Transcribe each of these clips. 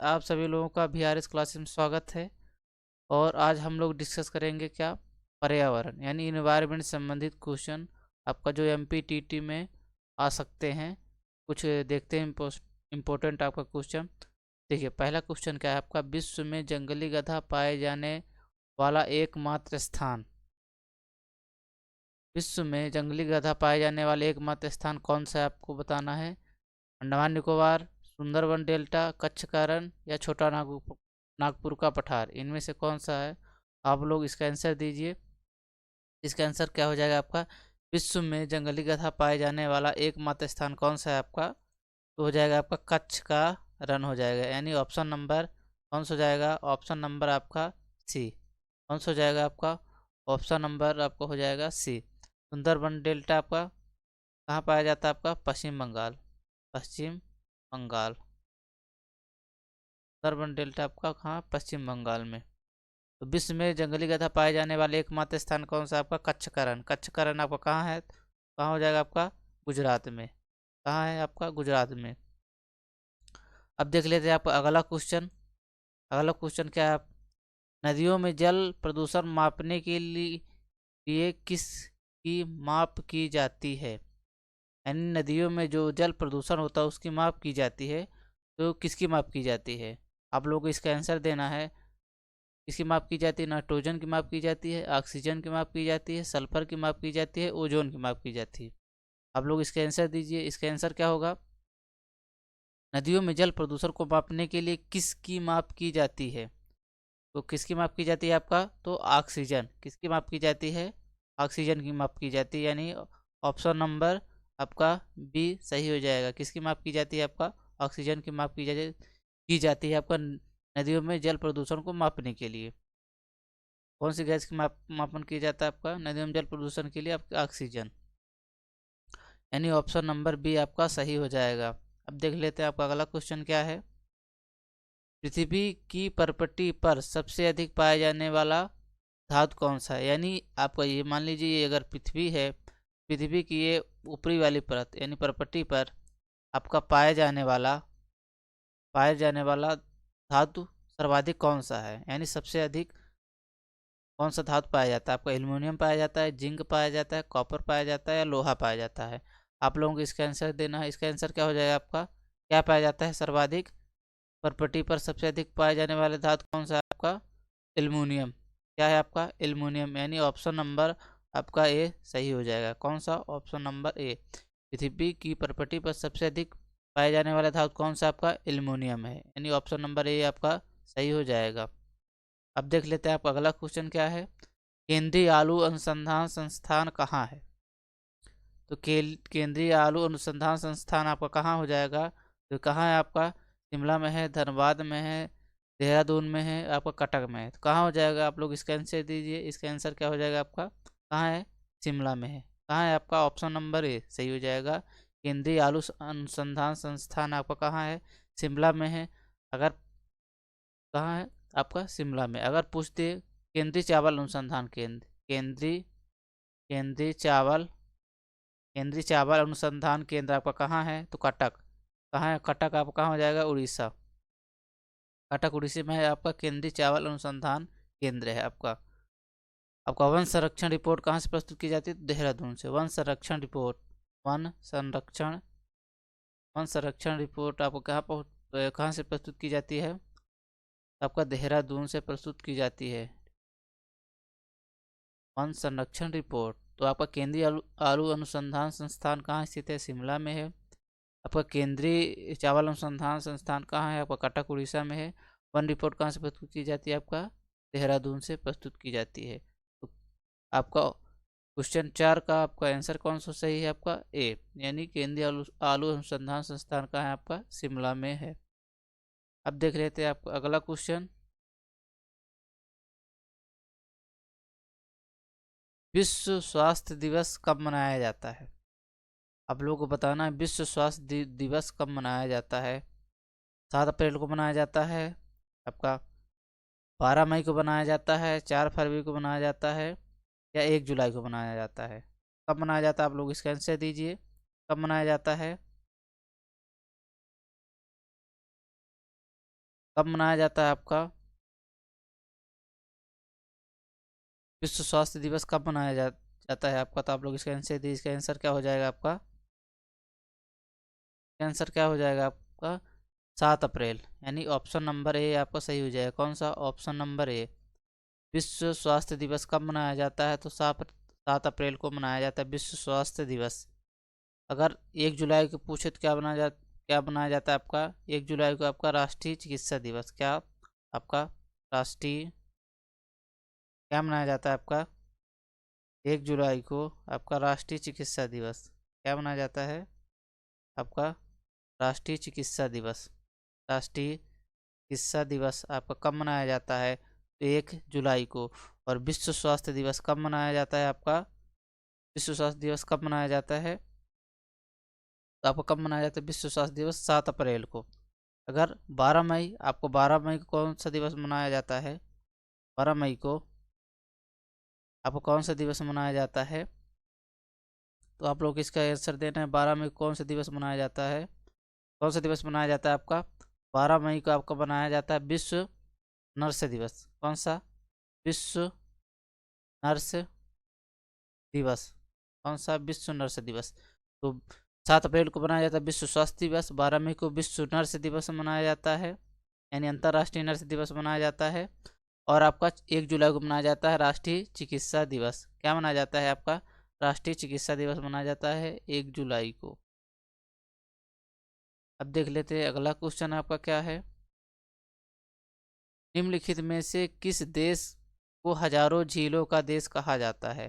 आप सभी लोगों का VRS क्लासेस में स्वागत है। और आज हम लोग डिस्कस करेंगे क्या, पर्यावरण यानी इन्वायरमेंट संबंधित क्वेश्चन आपका जो MPTT में आ सकते हैं। कुछ देखते हैं इम्पोर्टेंट आपका क्वेश्चन। देखिए पहला क्वेश्चन क्या है आपका, विश्व में जंगली गधा पाए जाने वाला एकमात्र स्थान। विश्व में जंगली गधा पाए जाने वाले एकमात्र स्थान कौन सा है आपको बताना है। अंडमान निकोबार, सुंदरबन डेल्टा, कच्छ का रण या छोटा नागपुर का पठार, इनमें से कौन सा है। आप लोग इसका आंसर दीजिए। इसका आंसर क्या हो जाएगा आपका, विश्व में जंगली गधा पाए जाने वाला एकमात्र स्थान कौन सा है आपका, तो हो जाएगा आपका कच्छ का रण हो जाएगा। यानी ऑप्शन नंबर कौन सा हो जाएगा, ऑप्शन नंबर आपका सी। कौन सा हो जाएगा आपका, ऑप्शन नंबर आपका हो जाएगा सी। सुंदरबन डेल्टा आपका कहाँ पाया जाता है आपका, पश्चिम बंगाल। पश्चिम बंगाल। सुंदरबन डेल्टा आपका कहाँ, पश्चिम बंगाल में। तो विश्व में जंगली गधा पाए जाने वाले एकमात्र स्थान कौन सा आपका, कच्छ का रण। कच्छ का रण आपका कहाँ है, कहाँ हो जाएगा आपका, गुजरात में। कहाँ है आपका, गुजरात में। अब देख लेते हैं आपका अगला क्वेश्चन। अगला क्वेश्चन क्या है, नदियों में जल प्रदूषण मापने के लिए किस की माप की जाती है। यानी नदियों में जो जल प्रदूषण होता है उसकी माप की जाती है, तो किसकी माप की जाती है। आप लोगों को इसका आंसर देना है। किसकी माप की जाती है, नाइट्रोजन की माप की जाती है, ऑक्सीजन की माप की जाती है, सल्फर की माप की जाती है, ओजोन की माप की जाती है। आप लोग इसका आंसर दीजिए। इसका आंसर क्या होगा, नदियों में जल प्रदूषण को मापने के लिए किसकी माप की जाती है। तो किसकी माप की जाती है आपका, तो ऑक्सीजन। किसकी माप की जाती है, ऑक्सीजन की माप की जाती है। यानी ऑप्शन नंबर आपका बी सही हो जाएगा। किसकी माप की जाती है आपका, ऑक्सीजन की माप की जाती है आपका नदियों में जल प्रदूषण को मापने के लिए। कौन सी गैस की मापन किया जाता है आपका नदियों में जल प्रदूषण के लिए, आपका ऑक्सीजन। यानी ऑप्शन नंबर बी आपका सही हो जाएगा। अब देख लेते हैं आपका अगला क्वेश्चन क्या है, पृथ्वी की परपटी पर सबसे अधिक पाया जाने वाला धातु कौन सा है। यानी आपका ये मान लीजिए, ये अगर पृथ्वी है, पृथ्वी की ये ऊपरी वाली परत यानी परपटी पर आपका पाया जाने वाला धातु सर्वाधिक कौन सा है। यानी सबसे अधिक कौन सा धातु पाया जाता है आपका, एल्युमिनियम पाया जाता है, जिंक पाया जाता है, कॉपर पाया जाता है या लोहा पाया जाता है। आप लोगों को इसका आंसर देना है। इसका आंसर क्या हो जाएगा आपका, क्या पाया जाता है सर्वाधिक, परपटी पर सबसे अधिक पाए जाने वाले धातु कौन सा है आपका, एल्युमिनियम। क्या है आपका, एल्युमिनियम। यानी ऑप्शन नंबर आपका ए सही हो जाएगा। कौन सा, ऑप्शन नंबर ए। पृथ्वी की परपटी पर सबसे अधिक पाए जाने वाला धातु कौन सा आपका, एल्युमिनियम है। यानी ऑप्शन नंबर ए आपका सही हो जाएगा। अब देख लेते हैं आप अगला क्वेश्चन क्या है, केंद्रीय आलू अनुसंधान संस्थान कहाँ है। तो केंद्रीय आलू अनुसंधान संस्थान आपका कहाँ हो जाएगा, तो कहाँ है आपका, शिमला में है, धनबाद में है, देहरादून में है, आपका कटक में है। तो कहाँ हो जाएगा, आप लोग इसका आंसर दीजिए। इसका आंसर क्या हो जाएगा आपका, कहाँ है, शिमला में है। कहाँ है आपका, ऑप्शन नंबर ए सही हो जाएगा। केंद्रीय आलू अनुसंधान संस्थान आपका कहाँ है, शिमला में है। अगर कहाँ है आपका, शिमला में। अगर पूछते केंद्रीय चावल अनुसंधान केंद्र, केंद्रीय चावल केंद्रीय चावल अनुसंधान केंद्र आपका कहाँ है, तो कटक। कहाँ है कटक, आपका कहाँ हो जाएगा, उड़ीसा। कटक उड़ीसा में है आपका केंद्रीय चावल अनुसंधान केंद्र है आपका। आपका वन संरक्षण रिपोर्ट कहाँ से प्रस्तुत की जाती है, देहरादून से। वन संरक्षण वन संरक्षण रिपोर्ट आपको कहाँ से प्रस्तुत की जाती है, आपका देहरादून से प्रस्तुत की जाती है। वन संरक्षण रिपोर्ट तो आपका केंद्रीय आलू अनुसंधान संस्थान कहाँ स्थित है, शिमला में है। आपका केंद्रीय चावल अनुसंधान संस्थान कहाँ है, आपका कटक उड़ीसा में है। वन रिपोर्ट कहाँ से प्रस्तुत की जाती है, आपका देहरादून से प्रस्तुत की जाती है। तो आपका क्वेश्चन 4 का आपका आंसर कौन सा सही है, आपका ए। यानी केंद्रीय आलू अनुसंधान संस्थान कहाँ है, आपका शिमला में है। अब देख लेते हैं आपका अगला क्वेश्चन, विश्व स्वास्थ्य दिवस कब मनाया जाता है। आप लोगों को बताना है विश्व स्वास्थ्य दिवस कब मनाया जाता है। 7 अप्रैल को मनाया जाता है आपका, 12 मई को मनाया जाता है, 4 फरवरी को मनाया जाता है या 1 जुलाई को मनाया जाता है। कब मनाया जाता है, आप लोग इसका आंसर दीजिए। कब मनाया जाता है, कब मनाया जाता है आपका? विश्व स्वास्थ्य दिवस कब मनाया जाता है आपका? तो आप लोग इसका आंसर दिए, इसका आंसर क्या हो जाएगा आपका? आंसर क्या हो जाएगा आपका? 7 अप्रैल, यानी ऑप्शन नंबर ए आपका सही हो जाएगा। कौन सा? Option number A. विश्व स्वास्थ्य दिवस कब मनाया जाता है? तो 7 अप्रैल को मनाया जाता है विश्व स्वास्थ्य दिवस। अगर 1 जुलाई को पूछे तो क्या बनाया जाता है आपका? 1 जुलाई को आपका राष्ट्रीय चिकित्सा दिवस। क्या आपका राष्ट्रीय क्या मनाया जाता है आपका? 1 जुलाई को आपका राष्ट्रीय चिकित्सा दिवस क्या मनाया जाता है आपका? राष्ट्रीय चिकित्सा दिवस। राष्ट्रीय चिकित्सा दिवस आपका कब मनाया जाता है? तो 1 जुलाई को। और विश्व स्वास्थ्य दिवस कब मनाया जाता है आपका? विश्व स्वास्थ्य दिवस कब मनाया जाता है? तो आपको कब मनाया जाता है विश्व स्वास्थ्य दिवस? 7 अप्रैल को। अगर 12 मई, आपको 12 मई को कौन सा दिवस मनाया जाता है? 12 मई को आपको कौन सा दिवस मनाया जाता है? तो आप लोग इसका आंसर देना है। 12 मई को कौन सा दिवस मनाया जाता है? कौन सा दिवस मनाया जाता है आपका? 12 मई को आपका मनाया जाता है विश्व नर्स दिवस। कौन सा? विश्व नर्स दिवस। कौन सा? विश्व नर्स दिवस। तो 7 अप्रैल को मनाया जाता है विश्व स्वास्थ्य दिवस। 12 मई को विश्व नर्स दिवस मनाया जाता है, यानी अंतर्राष्ट्रीय नर्स दिवस मनाया जाता है। और आपका 1 जुलाई को मनाया जाता है राष्ट्रीय चिकित्सा दिवस। क्या मनाया जाता है आपका? राष्ट्रीय चिकित्सा दिवस मनाया जाता है 1 जुलाई को। अब देख लेते हैं अगला क्वेश्चन आपका क्या है। निम्नलिखित में से किस देश को हजारों झीलों का देश कहा जाता है?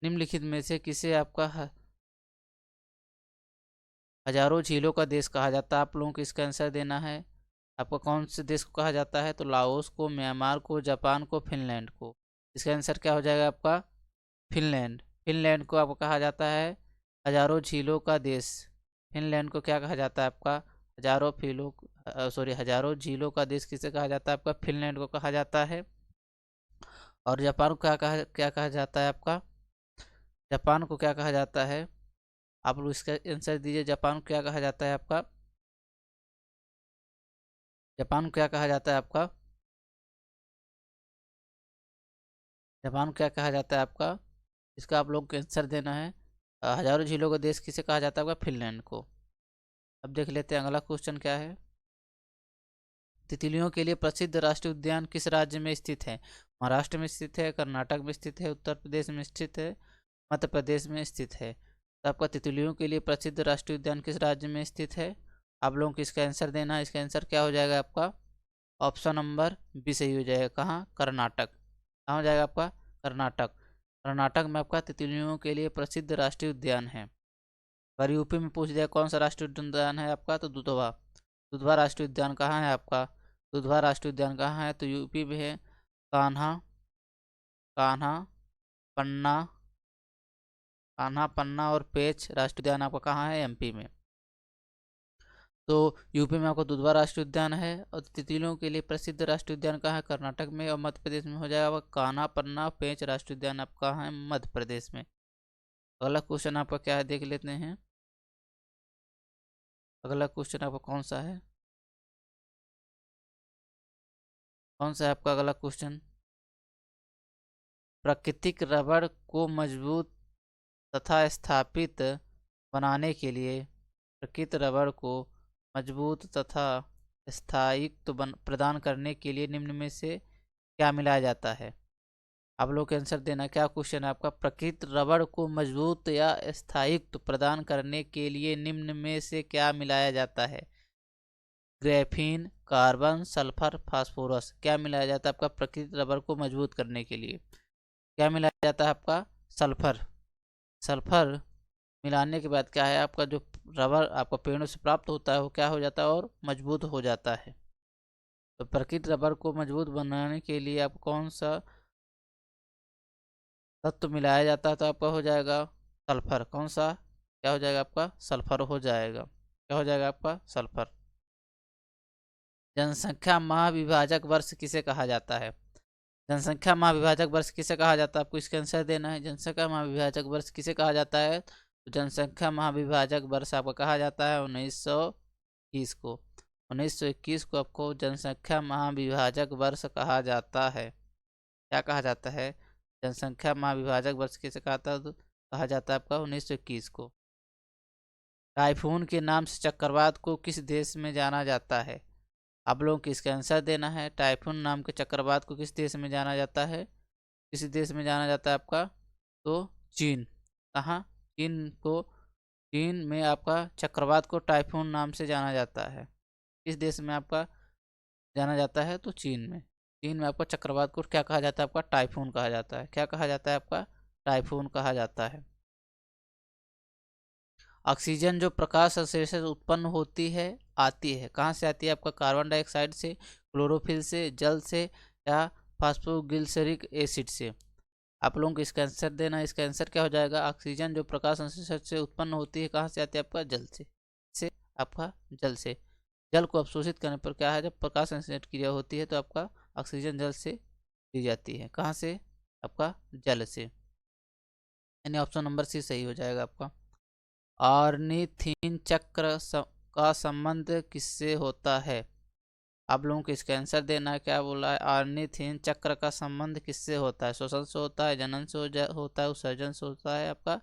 निम्नलिखित में से किसे आपका हजारों झीलों का देश कहा जाता है? आप लोगों को इसका आंसर देना है। आपको कौन से देश को कहा जाता है? तो लाओस को, म्यांमार को, जापान को, फिनलैंड को। इसका आंसर क्या हो जाएगा आपका? फिनलैंड। फिनलैंड को आपको कहा जाता है हजारों झीलों का देश। फिनलैंड को क्या कहा जाता है आपका? हजारों झीलों का देश किसे कहा जाता है आपका? फिनलैंड को कहा जाता है। और जापान को क्या कहा जाता है आपका? जापान को क्या कहा जाता है? आप लोग इसका आंसर दीजिए। जापान को क्या कहा जाता है आपका? जापान को क्या कहा जाता है आपका? जापान को क्या कहा जाता है आपका? इसका आप लोग को आंसर देना है। हजारों झीलों का देश किसे कहा जाता है आपका? फिनलैंड को। अब देख लेते हैं अगला क्वेश्चन क्या है। तितलियों के लिए प्रसिद्ध राष्ट्रीय उद्यान किस राज्य में स्थित है? महाराष्ट्र में स्थित है, कर्नाटक में स्थित है, उत्तर प्रदेश में स्थित है, मध्य प्रदेश में स्थित है। तो आपका तितलियों के लिए प्रसिद्ध राष्ट्रीय उद्यान किस राज्य में स्थित है? आप लोगों को इसका आंसर देना है। इसका आंसर क्या हो जाएगा आपका? ऑप्शन नंबर बी सही हो जाएगा। कहाँ? कर्नाटक। कहाँ हो जाएगा आपका? कर्नाटक। कर्नाटक में आपका तितलियों के लिए प्रसिद्ध राष्ट्रीय उद्यान है। अगर यूपी में पूछ दिया कौन सा राष्ट्रीय उद्यान है आपका, तो दुधवा। दुधवा राष्ट्रीय उद्यान कहाँ है आपका? दुधवा राष्ट्रीय उद्यान कहाँ है? तो यूपी में है। कान्हा, कान्हा, पन्ना, कान्हा, पन्ना और पेंच राष्ट्रीय उद्यान आपका कहाँ है? एमपी में। तो यूपी में आपको दुधवा राष्ट्रीय उद्यान है। और तितलियों के लिए प्रसिद्ध राष्ट्रीय उद्यान कहाँ है? कर्नाटक में। और मध्य प्रदेश में हो जाएगा कान्हा, पन्ना, पेंच राष्ट्रीय उद्यान आपका कहाँ है? मध्य प्रदेश में। अगला क्वेश्चन आपका क्या है देख लेते हैं। अगला क्वेश्चन आपका कौन सा है? कौन सा है आपका अगला क्वेश्चन? प्राकृतिक रबड़ को मजबूत तथा स्थापित बनाने के लिए प्राकृतिक रबड़ को मजबूत तथा स्थायित्व प्रदान करने के लिए निम्न में से क्या मिलाया जाता है? आप लोग के आंसर देना। क्या क्वेश्चन है आपका? प्राकृतिक रबड़ को मजबूत या स्थायित्व प्रदान करने के लिए निम्न में से क्या मिलाया जाता है? Graphene, carbon, sulphur, phosphorus. क्या मिलाया जाता है आपका प्राकृतिक रबड़ को मजबूत करने के लिए? क्या मिलाया जाता है आपका? सल्फर। सल्फर मिलाने के बाद क्या है आपका जो रबर आपका पेड़ों से प्राप्त होता है वो क्या हो जाता है? और मजबूत हो जाता है। तो प्राकृतिक रबर को मजबूत बनाने के लिए आप कौन सा तत्व मिलाया जाता है? तो आपका हो जाएगा सल्फर। कौन सा? क्या हो जाएगा आपका? सल्फर हो जाएगा। क्या हो जाएगा आपका? सल्फर। जनसंख्या महाविभाजक वर्ष किसे कहा जाता है? जनसंख्या महाविभाजक वर्ष किसे कहा जाता है? आपको इसका आंसर देना है। जनसंख्या महाविभाजक वर्ष किसे कहा जाता है? तो जनसंख्या महाविभाजक वर्ष आपका कहा जाता है 1920 को। 1921 को आपको जनसंख्या महाविभाजक वर्ष कहा जाता है। क्या कहा जाता है? जनसंख्या महाविभाजक वर्ष किसे कहा जाता है आपका 1921 को। टाइफून के नाम से चक्रवात को किस देश में जाना जाता है? आप लोगों को इसका आंसर देना है। टाइफून नाम के चक्रवात को किस देश में जाना जाता है? किस देश में जाना जाता है आपका? तो चीन। कहाँ? चीन में आपका चक्रवात को टाइफून नाम से जाना जाता है। किस देश में आपका जाना जाता है? तो चीन में। चीन में आपका चक्रवात को क्या कहा जाता है? आपका टाइफून कहा जाता है। क्या कहा जाता है? आपका टाइफून कहा जाता है। ऑक्सीजन जो प्रकाश संश्लेषण से उत्पन्न होती है, आती है कहाँ से? आती है आपका कार्बन डाइऑक्साइड से, क्लोरोफिल से, जल से, या फास्फोग्लिसरिक एसिड से। आप लोगों को इसका आंसर देना है। इसका आंसर क्या हो जाएगा? ऑक्सीजन जो प्रकाश संश्लेषण से उत्पन्न होती है, कहाँ से आती है? आपका जल से आपका जल से। जल को अवशोषित करने पर क्या है? जब प्रकाश संश्लेषण क्रिया होती है तो आपका ऑक्सीजन जल से दी जाती है। कहाँ से? आपका जल से। यानी ऑप्शन नंबर सी सही हो जाएगा आपका। ऑर्निथीन चक्र का संबंध किससे होता है? आप लोगों को इसका आंसर देना है। क्या बोला है? ऑर्निथीन चक्र का संबंध किससे होता है? श्वसन से होता है, जनन से होता है, उत्सर्जन से होता है, आपका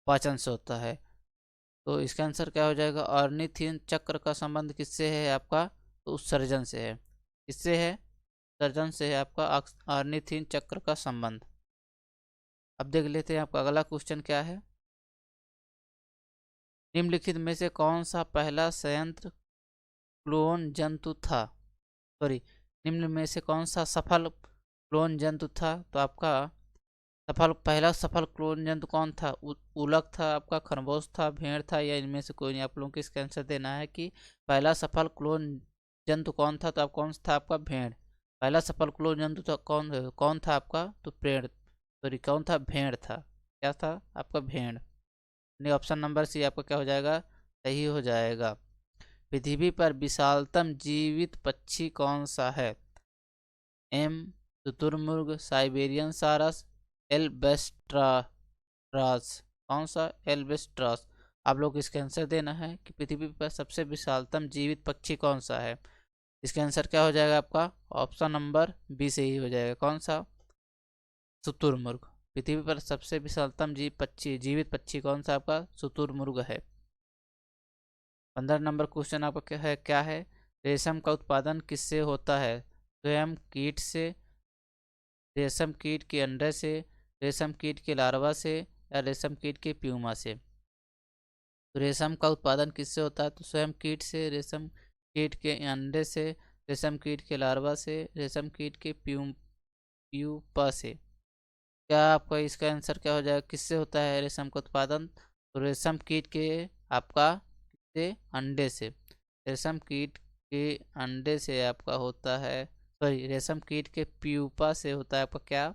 पाचन से होता है। तो इसका आंसर क्या हो जाएगा? ऑर्निथीन चक्र का संबंध किससे है आपका? तो उत्सर्जन से है। किससे है? उत्सर्जन से है आपका ऑर्निथीन चक्र का संबंध। अब देख लेते हैं आपका अगला क्वेश्चन क्या है। निम्नलिखित में से कौन सा पहला संयंत्र क्लोन जंतु था? सॉरी, निम्न में से कौन सा सफल क्लोन जंतु था? तो आपका पहला सफल क्लोन जंतु कौन था? उलक था, आपका खरगोश था, भेड़ था, या इनमें से कोई नहीं? आप लोगों को इसका आंसर देना है कि पहला सफल क्लोन जंतु कौन था? तो आप कौन सा था? आपका भेड़। पहला सफल क्लोन जंतु तो कौन था आपका? तो पेड़, सॉरी कौन था? भेड़ था। क्या था? आपका भेड़। ऑप्शन नंबर सी आपका क्या हो जाएगा? सही हो जाएगा। पृथ्वी पर विशालतम जीवित पक्षी कौन सा है? एम शुतुरमुर्ग, साइबेरियन सारस, एल्बेस्ट्रास। कौन सा? एल्बेस्ट्रास। आप लोग इसका आंसर देना है कि पृथ्वी पर सबसे विशालतम जीवित पक्षी कौन सा है। इसका आंसर क्या हो जाएगा आपका? ऑप्शन नंबर बी से ही हो जाएगा। कौन सा? शुतुरमुर्ग। पृथ्वी पर सबसे विशालतम जीवित पक्षी कौन सा? आपका शुतुरमुर्ग है। 15 नंबर क्वेश्चन आपका क्या है? रेशम का उत्पादन किससे होता है? स्वयं कीट से, रेशम कीट के अंडे से, रेशम कीट के लार्वा से, या रेशम कीट के प्यूमा से। तो रेशम का उत्पादन किससे होता है? तो स्वयं कीट से, रेशम कीट के अंडे से, रेशम कीट के लार्वा से, रेशम कीट के प्यूपा से। क्या आपका इसका आंसर क्या हो जाएगा? किससे होता है रेशम का उत्पादन? तो रेशम कीट के आपका से अंडे से, रेशम कीट के अंडे से आपका होता है, सॉरी रेशम कीट के प्यूपा से होता है आपका क्या?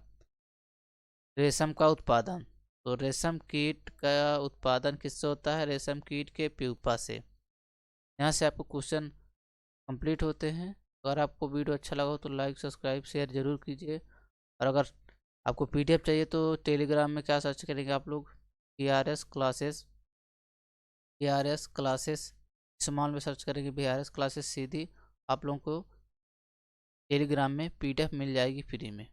रेशम का उत्पादन। तो रेशम कीट का उत्पादन किससे होता है? रेशम कीट के प्यूपा से। यहाँ से आपको क्वेश्चन कंप्लीट होते हैं। अगर आपको वीडियो अच्छा लगा हो तो लाइक, सब्सक्राइब, शेयर जरूर कीजिए। और अगर आपको पीडीएफ चाहिए तो टेलीग्राम में क्या सर्च करेंगे आप लोग? VRS क्लासेस स्मॉल में सर्च करेंगे, VRS क्लासेस, सीधी आप लोगों को टेलीग्राम में पीडीएफ मिल जाएगी फ्री में।